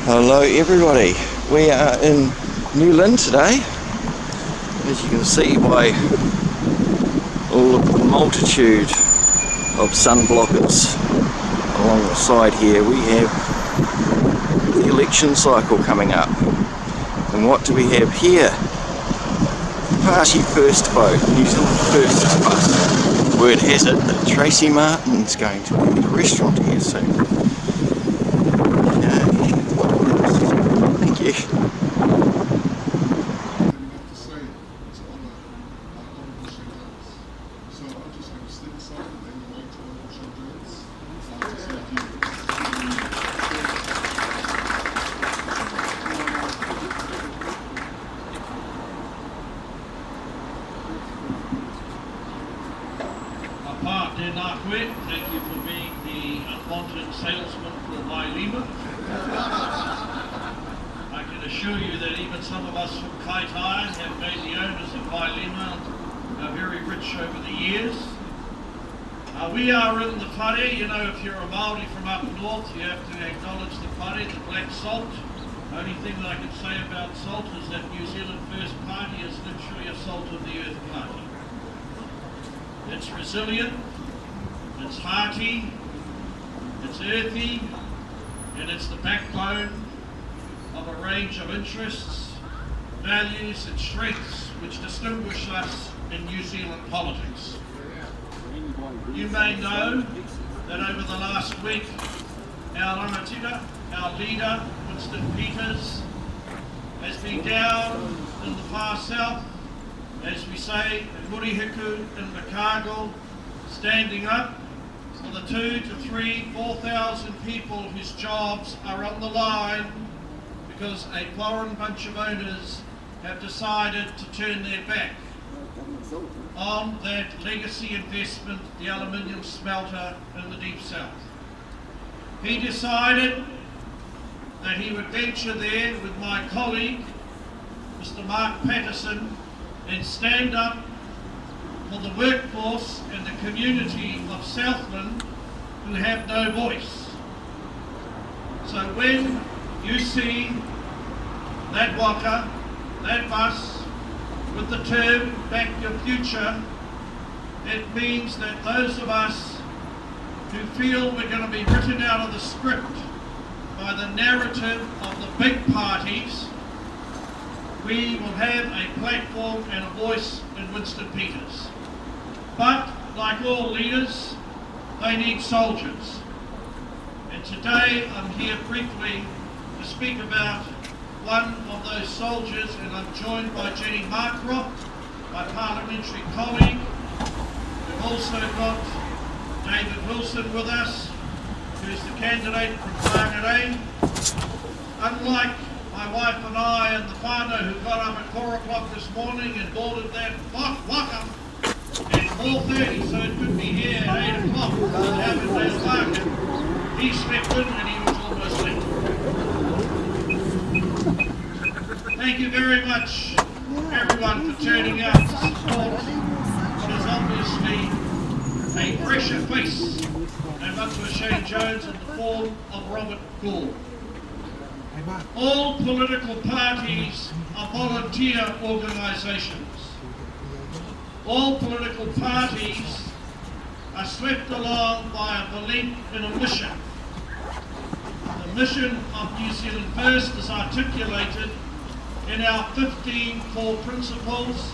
Hello everybody, we are in New Lynn today, as you can see by all of the multitude of sun blockers along the side here. We have the election cycle coming up, and what do we have here? Party first vote, New Zealand first bus. Word has it that Tracy Martin's going to be at a restaurant here soon. Thank you. Thank you for being the appointed salesman for Wailima. I can assure you that even some of us from Kaitai have made the owners of Wailima very rich over the years. We are in the whare. You know, if you're a Māori from up north, you have to acknowledge the whare, the black salt. The only thing that I can say about salt is that New Zealand First Party is literally a salt of the earth party. It's resilient, it's hearty, it's earthy, and it's the backbone of a range of interests, values and strengths which distinguish us in New Zealand politics. You may know that over the last week, our rangatira, our leader, Winston Peters, has been down in the far south, as we say, in Murihiku, in Makago, standing up for the 2,000 to 3,000, 4,000 people whose jobs are on the line because a foreign bunch of owners have decided to turn their back on that legacy investment, the aluminium smelter in the Deep South. He decided that he would venture there with my colleague, Mr. Mark Patterson, and stand up for the workforce and the community of Southland who have no voice. So when you see that waka, that bus, with the term "Back Your Future," it means that those of us who feel we're going to be written out of the script by the narrative of the big parties, we will have a platform and a voice in Winston Peters. But, like all leaders, they need soldiers. And today I'm here briefly to speak about one of those soldiers, and I'm joined by Jenny Markroft, my parliamentary colleague. We've also got David Wilson with us, who's the candidate from Whangarei. Unlike my wife and I and the whānau who got up at 4 o'clock this morning and boarded that waka at 4:30, so it could be here at 8 o'clock. He slept in and he was almost late. Thank you very much, everyone, for turning out to support what is obviously a fresher face than Matua Shane Jones in the form of Robert Gore. All political parties are volunteer organisations. All political parties are swept along by a belief in a mission. The mission of New Zealand First is articulated in our 15 core principles,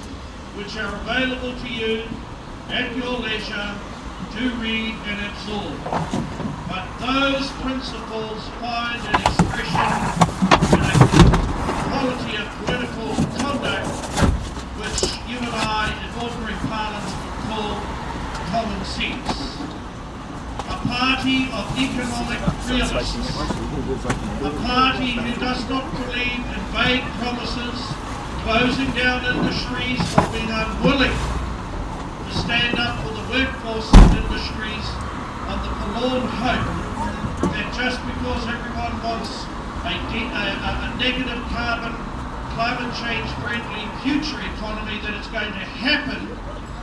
which are available to you at your leisure to read and absorb. But those principles find an expression in a quality of political conduct which you and I in ordinary parlance would call common sense. A party of economic realists, a party who does not believe in vague promises, closing down industries or being unwilling to stand up for the workforce and industries on the forlorn hope that just because everyone wants a negative climate change friendly future economy, that it's going to happen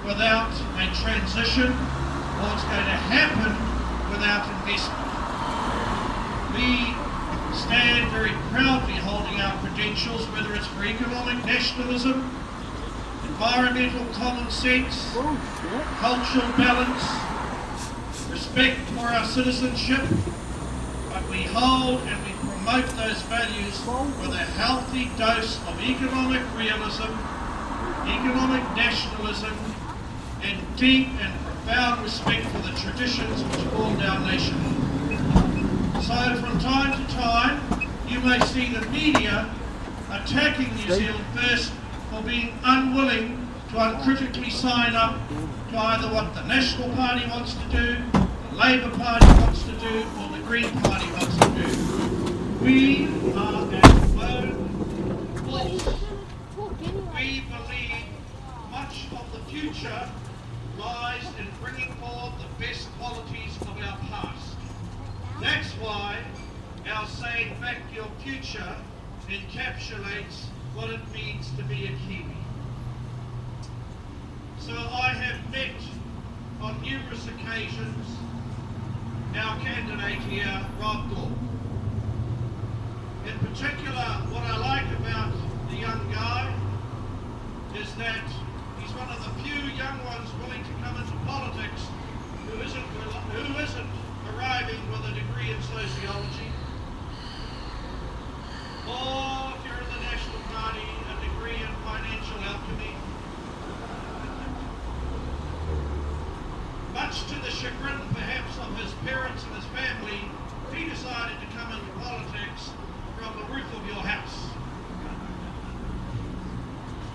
without a transition, or it's going to happen without investment. We stand very proudly holding our credentials, whether it's for economic nationalism, environmental common sense, cultural balance, respect for our citizenship, but we hold and we promote those values with a healthy dose of economic realism, economic nationalism, and deep and profound respect for the traditions which formed our nation. So from time to time, you may see the media attacking New Zealand First for being unwilling to uncritically sign up to either what the National Party wants to do, the Labour Party wants to do, or the Green Party wants to do. We are our own force. We believe much of the future lies in bringing forward the best qualities of our past. That's why our saying "back your future" encapsulates what it means to be a Kiwi. So I have met on numerous occasions our candidate here, Rob Gore. In particular, what I like about the young guy is that he's one of the few young ones willing to come into politics who isn't arriving with a degree in sociology, or if you're in the National Party, a degree in financial alchemy. Much to the chagrin perhaps of his parents and his family, he decided to come into politics from the roof of your house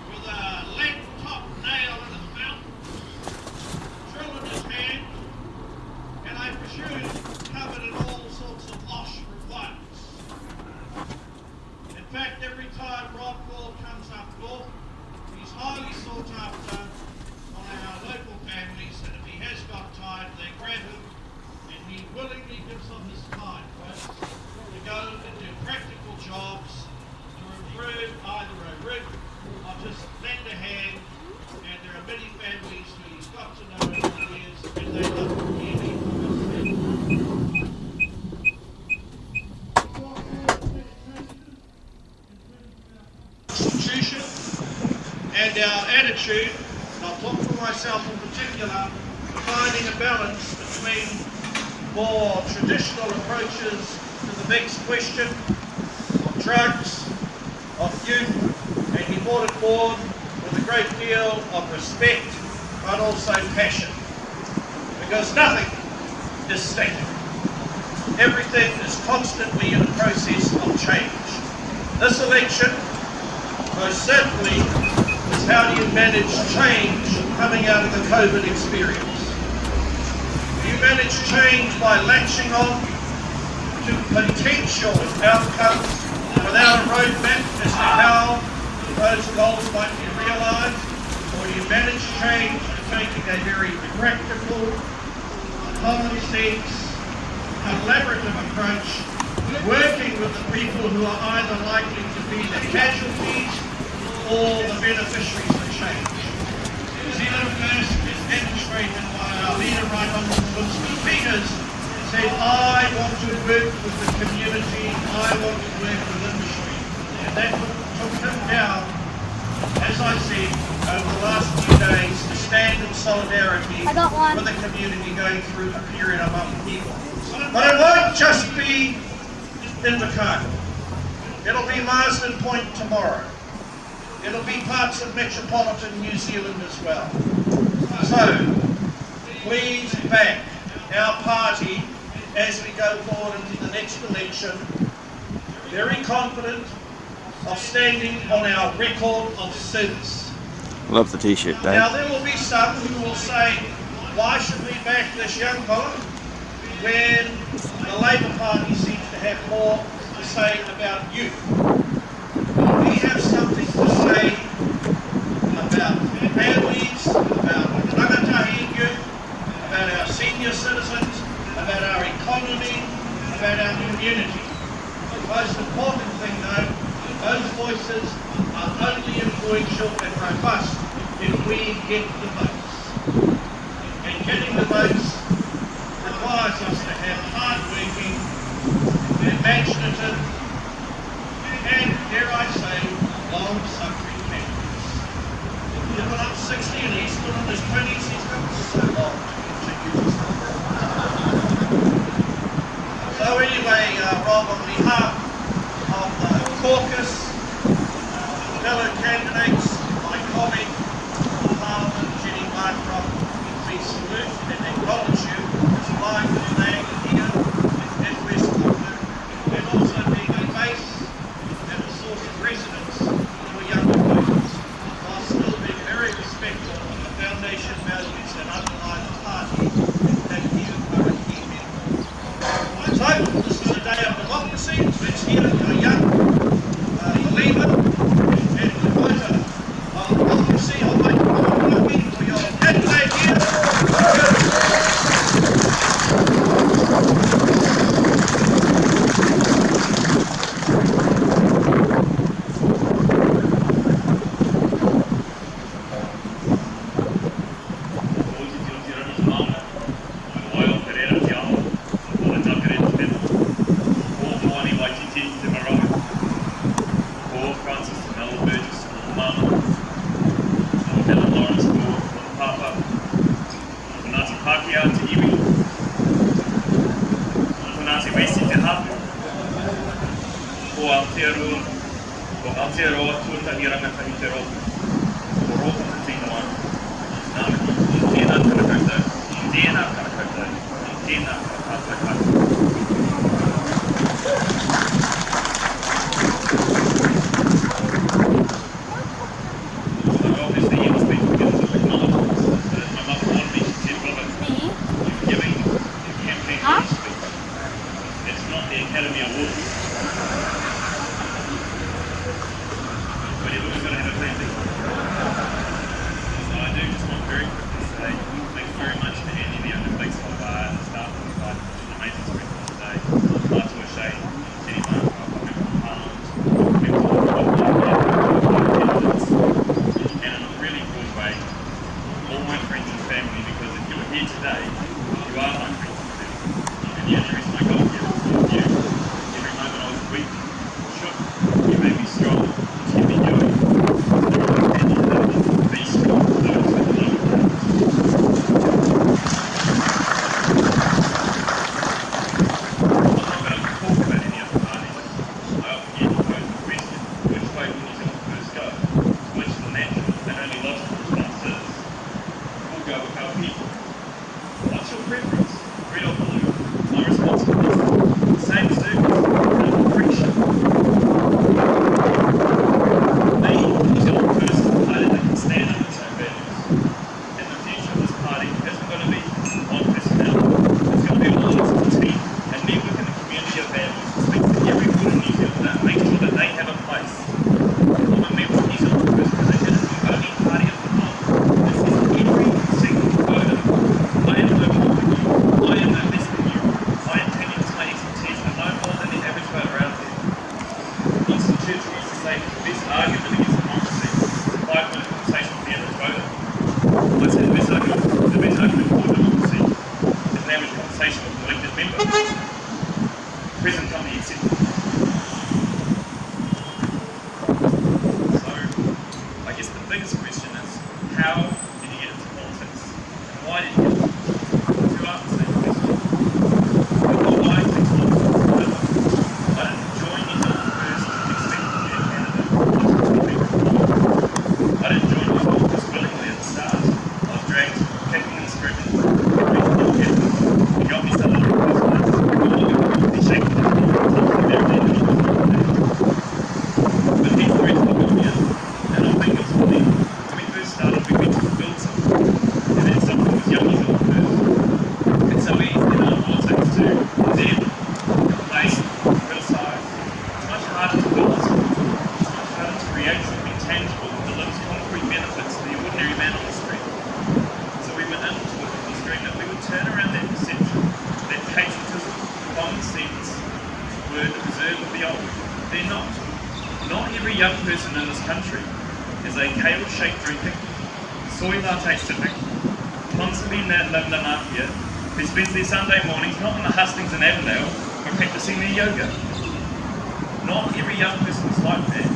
with a lead top nail in his mouth, drill in his hand, and I presume covered in all sorts of OSH requirements. In fact, every time Rob Gore comes up north, he's highly sought after by our local families, and if he has got time, they grab him, and he willingly gives up his time, folks, to go and do practical jobs to improve either a roof or just lend a hand. And there are many families who he's got to know over the years, and they love him dearly. Constitution and our attitude, and I'll talk for myself in particular, finding a balance between more traditional approaches to the vexed question of drugs, of youth, and he brought it forward with a great deal of respect but also passion, because nothing is static. Everything is constantly in a process of change. This election most certainly is how do you manage change coming out of the COVID experience. Do you manage change by latching on to potential outcomes without a roadmap as to how those goals might be realised? Or do you manage change by taking a very practical, common sense, collaborative approach, working with the people who are either likely to be the casualties or the beneficiaries of change? New Zealand First is demonstrated by our leader, Right Honourable Lynn Peters, said, I want to work with the community, I want to work with industry. And that took him down, as I said, over the last few days to stand in solidarity with the community going through a period of upheaval. But it won't just be Invercargill. It'll be Marsden Point tomorrow. It'll be parts of metropolitan New Zealand as well. So, please back our party as we go forward into the next election, very confident of standing on our record of service. Love the t-shirt, Dave. Now there will be some who will say, why should we back this young fella when the Labour Party seems to have more to say about youth? We have something to say about families, about rangatahi youth, about our senior citizens, about our economy, about our community. The most important thing though, those voices are only influential and robust if we get the votes. And getting the votes requires us to have hard-working, imaginative, Rob, on behalf of the caucus, fellow candidates, my colleague, Parliament, Jenny Marcroft, we salute and acknowledge you as a live flag here in West Auckland, and also being a base and a source of residence for younger voters, while still being very respectful of the foundation values that underlie the party that you are a key member. So, this is a day of democracy. Let's hear our young leader and promoter of democracy. I'd like to welcome you for your Adelaide here. Who spends their Sunday mornings not in the hustings in Avondale, but practicing their yoga. Not every young person is like that.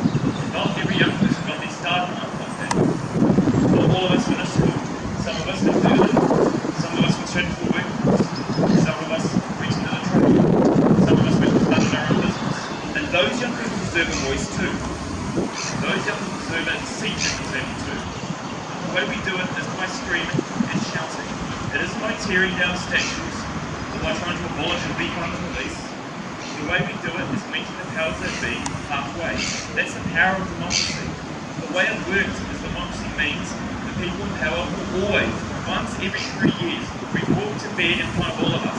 Not every young person got their start in life like that. Not all of us finish school. Some of us did it. Some of us were straight for work. Some of us reached into the trade. Some of us went to London deserve a voice too. Those young deserve it, seek it, deserve it too. The way we do it is by screaming and shouting. It isn't by tearing down statues or by trying to abolish and defund the police. The way we do it is meeting the powers that be halfway. That's the power of democracy. The way it works is democracy means the people in power will always, once every 3 years, report to bear in front of all of us.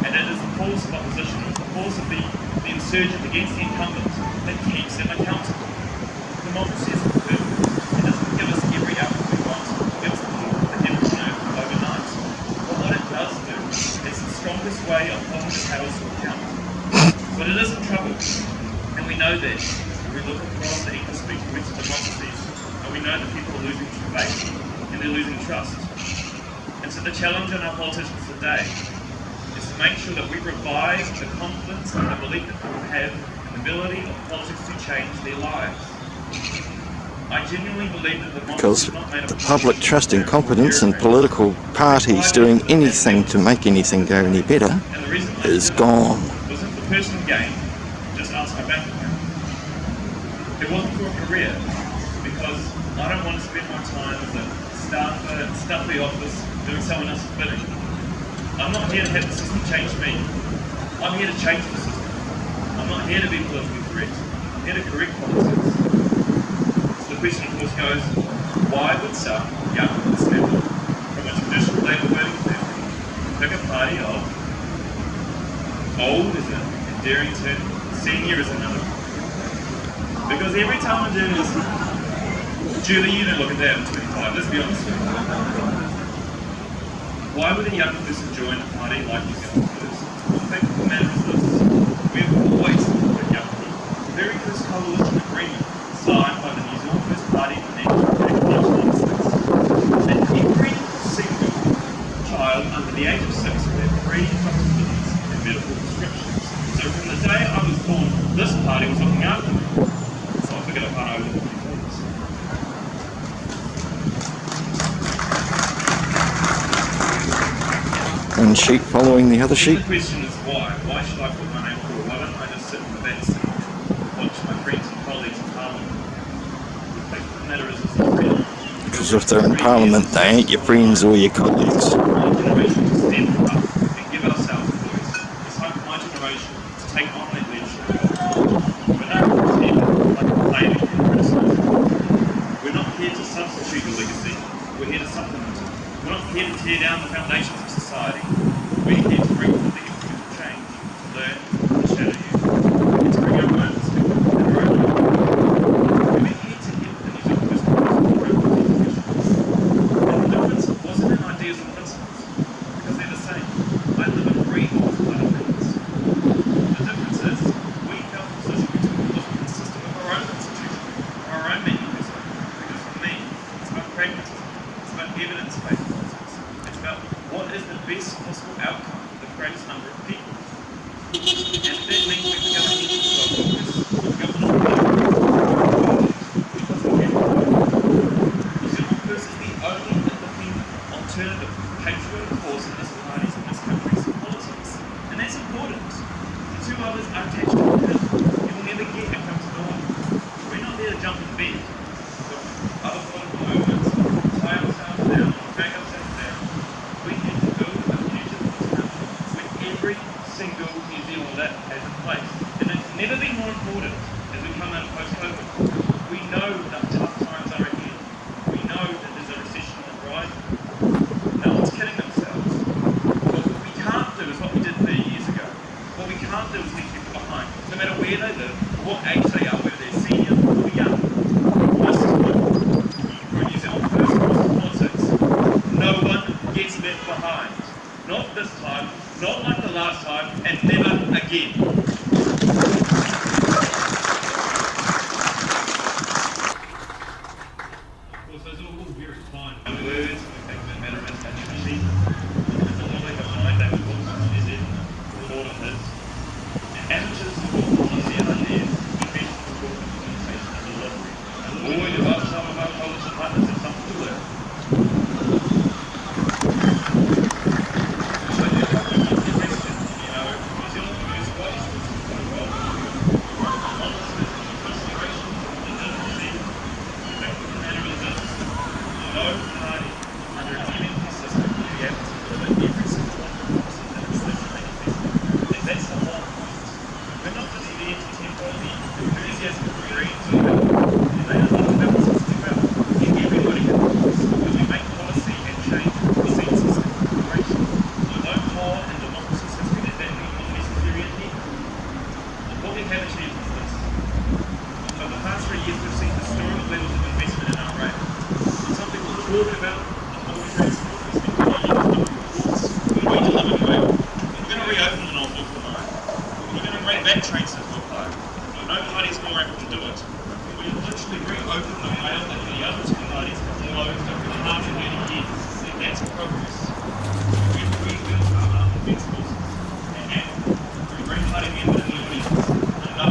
And it is the force of opposition, it's the force of the insurgent against the incumbent that keeps them accountable. Democracy isn't perfect. It doesn't give us every outcome we want. It gives the heaven on earth overnight. But what it does do is the strongest way of holding the powers to account. But it isn't trouble. And we know that. We look across the English-speaking rich democracies and we know that people are losing faith and they're losing trust. And so the challenge on our politicians today is to make sure that we revive the confidence and the belief that people have in the ability of politics to change their lives. I genuinely believe that Because the public trust in competence and political parties doing anything to make anything go any better is gone. It wasn't the personal gain, just ask my bank account. It wasn't for a career, because I don't want to spend my time as a staffer in a stuffy office doing someone else's bidding. I'm not here to have the system change me. I'm here to change the system. I'm not here to be politically correct. I'm here to correct politics. So the question of course goes, why would some young people from a traditional Labour voting family pick a party of old is an endearing term, senior is another? Because every time I do this, Julie, you don't look at that, I'm 25, let's be honest with you. Why would a young person join a party like New Zealand First? Well, the fact of the matter is this, we have always supported young people. The very first coalition agreement signed by the New Zealand First Party in 1996. And every single child under the age of 6 will have free documents and medical prescriptions. So from the day I was born, this party was looking after me. So I figured I'd run over the things. One sheep following the other sheep. The question is why? Why should I put my name forward? Why don't I just sit in the back seat and watch my friends and colleagues in Parliament? The fact of the matter is it's not real. Because if they're in Parliament, they ain't your friends or your colleagues. My generation to stand up and give ourselves a voice. It's like my generation to take on that leadership. We're not here like complaining and criticising. We're not here to substitute the legacy. We're here to supplement it. We're not here to tear down the foundations of society. We're here to bring forth the incremental change, to learn, to shadow you, and to bring our own perspective and our own life. We're here to get the New Zealand First Party to and the difference wasn't in ideas and principles, because they're the same. I live and breathe other things. The difference is, we felt the position we took was consistent with our own institution, our own manifesto. Because for me, it's about pragmatism, it's about evidence-based politics, it's about what is the best possible outcome for the greatest number of people. And that means we have to go ahead and with the government of because we have to vote. New Zealand First is the only independent, alternative, patriotic force in this party's and this country's politics. And that's important. The two others are attached to the pin. You will never get a come-to-the-line. We're not there to jump in bed with other political movements, tie ourselves down, drag ourselves down. We need to build a future for this country where every single New Zealander has a place. And it's never been more important as we come out of post-COVID. We know that tough times are ahead. We know that there's a recession on the horizon. No one's kidding themselves. But what we can't do is what we did 30 years ago. What we can't do is leave people behind, no matter where they live, what age they are, whether they're senior or young. This is what, for New Zealand First politics, no one gets left behind. Not this time, not like the last time, and never again. Of course, those are all very fine words, the fact of the matter is that actually, it's a lovely of mine, David Wilson, is in Lord of his. And amateurs of all policy and ideas, defense of corporate communication and delivery. And boy, do some of our coalition partners have something to learn. So you're talking about the question, New Zealand First, what is the enthusiasm for dreams, and they are not about to well. Everybody agrees that we make policy and change the seat system operation. Although power and democracy system is that not necessary and needed. What we have achieved is this. Over the past 3 years, we've seen historic levels of investment in our rail. It's something we'll talk about the whole transport. We spent 3 years on reports. We delivered rail. We're going to reopen the Norfolk tomorrow. We're going to bring back train system. No party's more able to do it. We literally reopened the rail that the other two parties have closed over the last 30 years. And that's progress. We've rebuilt our principles. And we're a Green Party member in the audience. And no,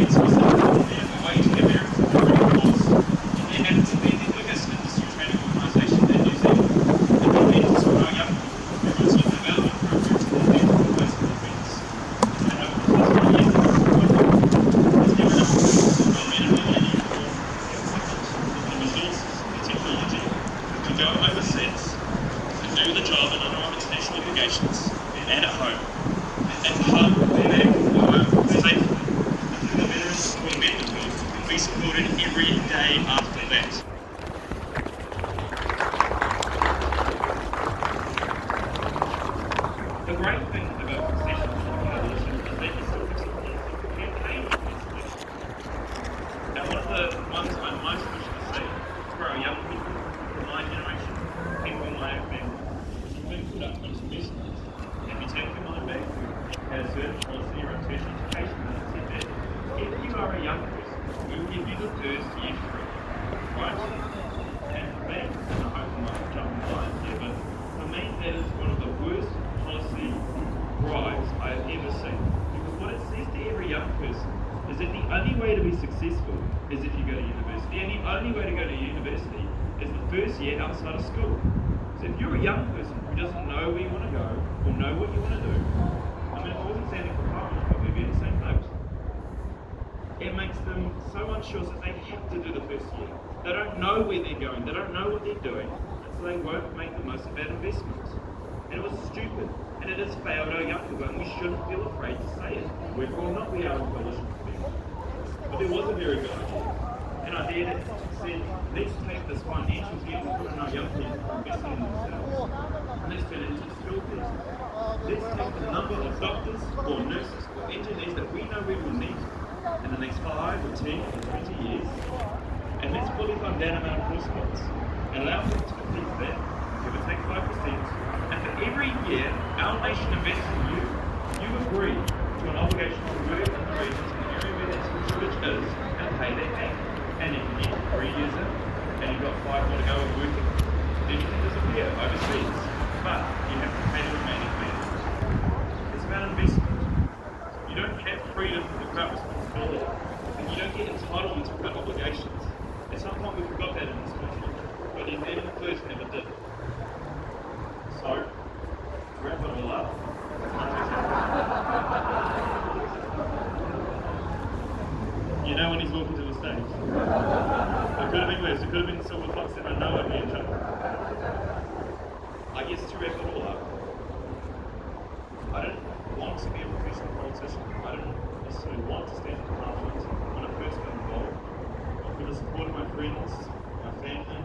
it's for something there. We're waiting America to bring laws. And then to be the biggest industry training organisation in New Zealand. And then it's for our young people. Everyone's on development programs and they're for most of the events. And over the past 4 years, go overseas to do the job in under our international obligations and at home and come back home safely. The veterans who are medical will be supported every day after that. The great thing about concession coalition is that you still campaign for concession. And one of the ones I'm most wish to see for our young people, my generation, people in my own family, you've been put up on some business. If you take your mind back, had a certain policy around tertiary education that said that if you are a young person, we will give you the first year free, right? And for me, and I hope I'm not jumping the line here, but for me that is one of the worst policy drives I have ever seen. Because what it says to every young person is that the only way to be successful is if you go to university, and the only way to go to university is the first year outside of school. So if you're a young person who doesn't know where you want to go or know what you want to do, I mean, if I wasn't standing for Parliament, I'd probably be in the same boat. It makes them so unsure that they have to do the first year. They don't know where they're going, they don't know what they're doing, and so they won't make the most of that investment. And it was stupid, and it has failed our young people, and we shouldn't feel afraid to say it, whether or not we are in coalition with them. But there was a very good idea. And I did it, said, let's take this financial gift we put in our young people investing in themselves, and let's turn it into a skill test. Let's take the number of doctors or nurses or engineers that we know we will need in the next 5 or 10 or 20 years, and let's fully fund that amount of course points, and allow them to complete that, give or take 5%, and for every year our nation invests in you, you agree to an obligation to work in the regions in the area where that shortage is, and pay that back. And if you get 3 years in, and you've got 5 more to go and working, then you can disappear overseas. But you have to pay the remaining fee. It's about investment. You don't have freedom without responsibility. And you don't get entitlements without obligations. At some point we forgot that in this country. But the American first never did. So, to wrap it all up, you know when he's walking to the stage. It could have been worse. It could have been the Silver Fox, and I know I'd be in trouble. I guess to wrap it all up, I don't want to be a professional politician. I don't necessarily want to stand in Parliament when I first got involved. I've got the support of my friends, my family,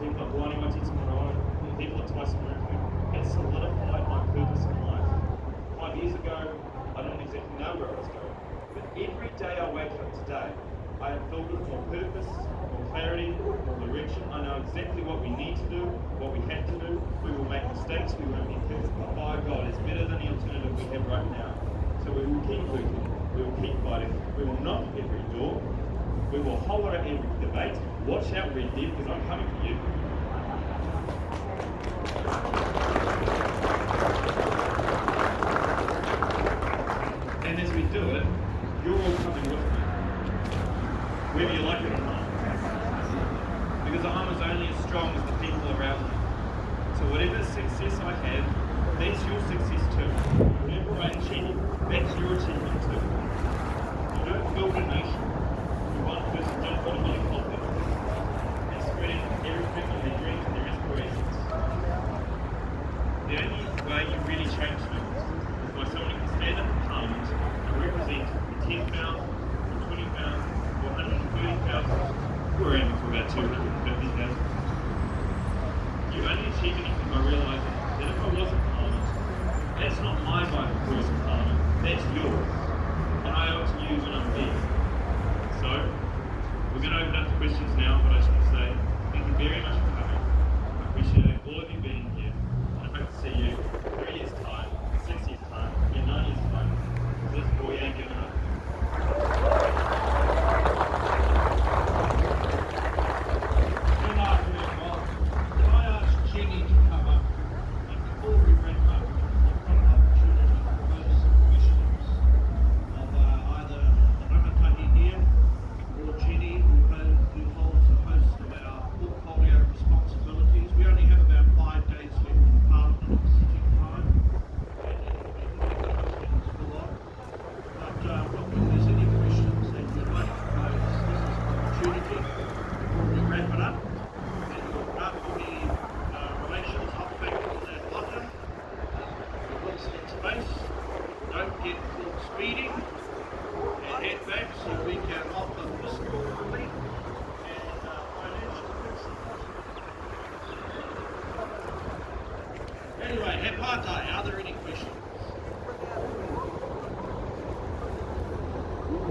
people at Wani Watiti Manoa, people at Twice America. It solidified my purpose in life. 5 years ago, I didn't exactly know where I was going. But every day I wake up today, I am filled with more purpose, more clarity, more direction. I know exactly what we need to do, what we have to do. We will make mistakes, we won't be perfect, but by God, it's better than the alternative we have right now. So we will keep working, we will keep fighting, we will knock at every door, we will holler at every debate. Watch out, Red Dead, because I'm coming for you. And as we do it, you're all coming with me, whether you like it or not. Because I'm only as strong as the people around me. So whatever success I have, that's your success too. Whatever I achieve, that's your achievement too. You don't build a nation with one person just putting on a confidence and spreading everything on their dreams and their aspirations. The only way you really change things is by someone who can stand up in Parliament and represent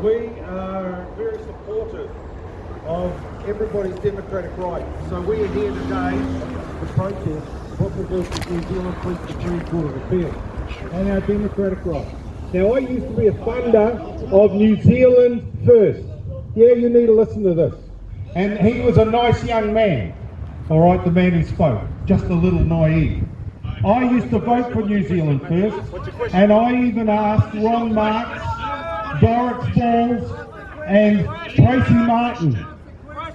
We are very supportive of everybody's democratic right. So we are here today to protest what the New Zealand Police Supreme Court of Appeal and our democratic right. Now, I used to be a funder of New Zealand First. Yeah, you need to listen to this. And he was a nice young man. All right, the man who spoke, just a little naive. I used to vote for New Zealand First, and I even asked Ron Marks, Boris Balls, and Tracy Martin,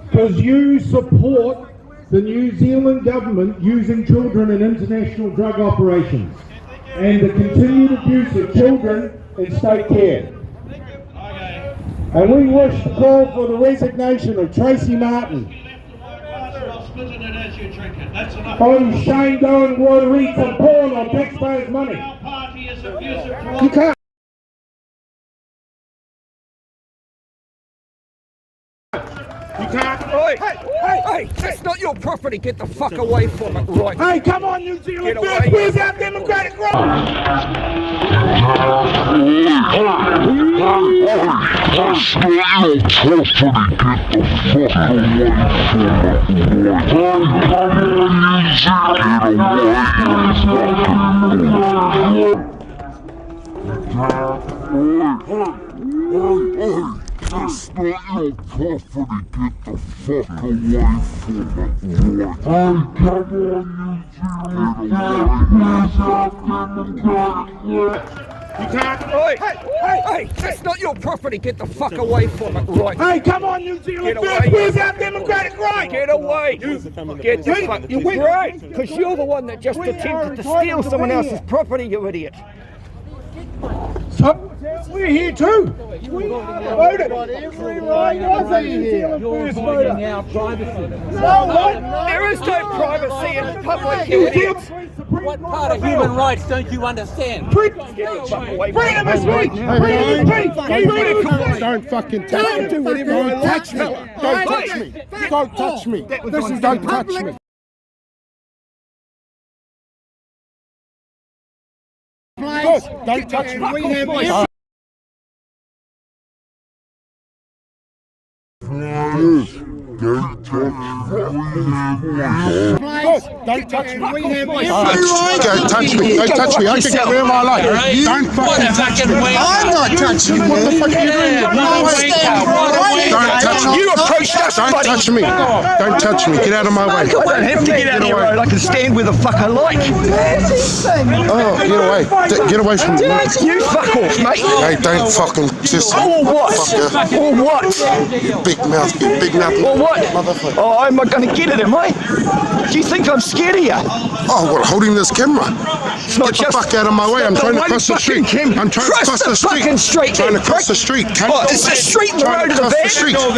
because you support the New Zealand government using children in international drug operations and the continued abuse of children in state care. And we wish to call for the resignation of Tracy Martin. Oh, Shane Doan will read some porn on taxpayers' money. You can't. You can't. Hey, that's not your property. Get the fuck away from it, right? Hey, come on, New Zealand First. Where's our democratic right? That's not your property, get the fuck away from it. You can't. Hey, that's not your property. Get the fuck away from it, right? Hey, come on, New Zealand First. Where's our democratic right? Get away. Get the fuck. Right, because you're the one that just attempted to steal someone else's property, you idiot. So, we're here too. We voted. Every right of New Zealand First voter. There is no privacy in public, you idiot. What part of human rights don't you understand? Freedom of speech. Don't fucking touch me. Don't touch me. Don't touch me. Don't touch me. Don't touch me. Don't touch me. We have Don't touch me. We have Don't touch me. Don't touch me. I can get wherever I like. Don't fucking touch me. I'm not touching you. What the fuck are you doing? Don't touch me. You approached us, Don't buddy. touch me. Don't touch me. Get out of my way. I don't have to get out of your road. I can stand where the fuck I like. Oh, get away. Get away from me. You fuck off, mate. Hey, don't fucking just. Or what? Fucker. Or what? You big mouth. You big mouth. Or what? Motherfucker. Oh, am I going to get it, am I? Do you think I'm scared of you? Oh, what? Holding this camera? It's not Get the just fuck out of my way. I'm trying to cross the street. I'm trying to cross the street. Fucking street. Trying to cross the street. Oh, is the street in the road of the van?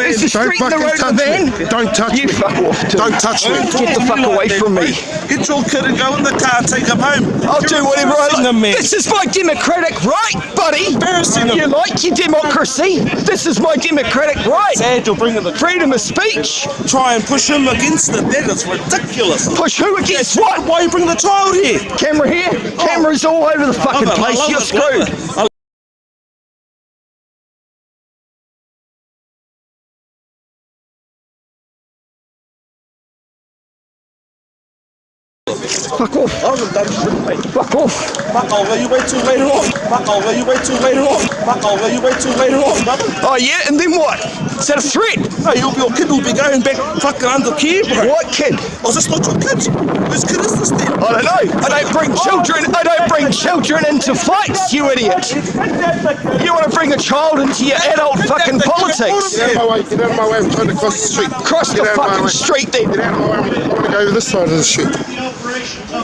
Is the street in the road of the van? Don't touch me. You fuck off, too. Don't touch me. Get the fuck away from me. Get your kid and go in the car, take him home. I'll do whatever I like. This is my democratic right, buddy. Embarrassing them. You like your democracy? This is my democratic right. Sad you're bringing the Freedom of speech. try and push him against it. That is ridiculous. Push who against what? Why you bring the child here? Camera here? Cameras all over the fucking place. You're screwed. Fuck off. Fuck off. Fuck over, you wait till later on. Fuck over, you wait till later on. Fuck over, you wait till later on, brother. Oh yeah, and then what? Is that a threat? No, your kid will be going back fucking under care, bro. What kid? Oh, is this not your kid? Whose kid is this then? I don't know. I don't bring children into fights, you idiot. You want to bring a child into your adult fucking politics? Get out of my way. Get out of my way. I'm trying to cross the street. Cross the fucking street then. Get out of my way. I want to go to this side of the street.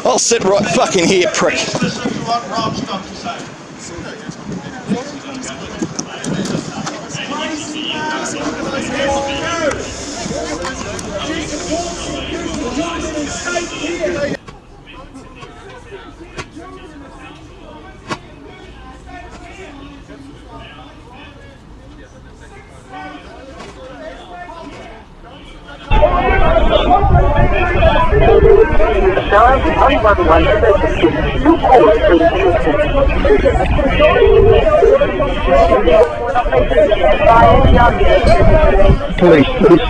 I'll sit right fucking here, prick. Listen to what Rob's got to say. Shall I Police.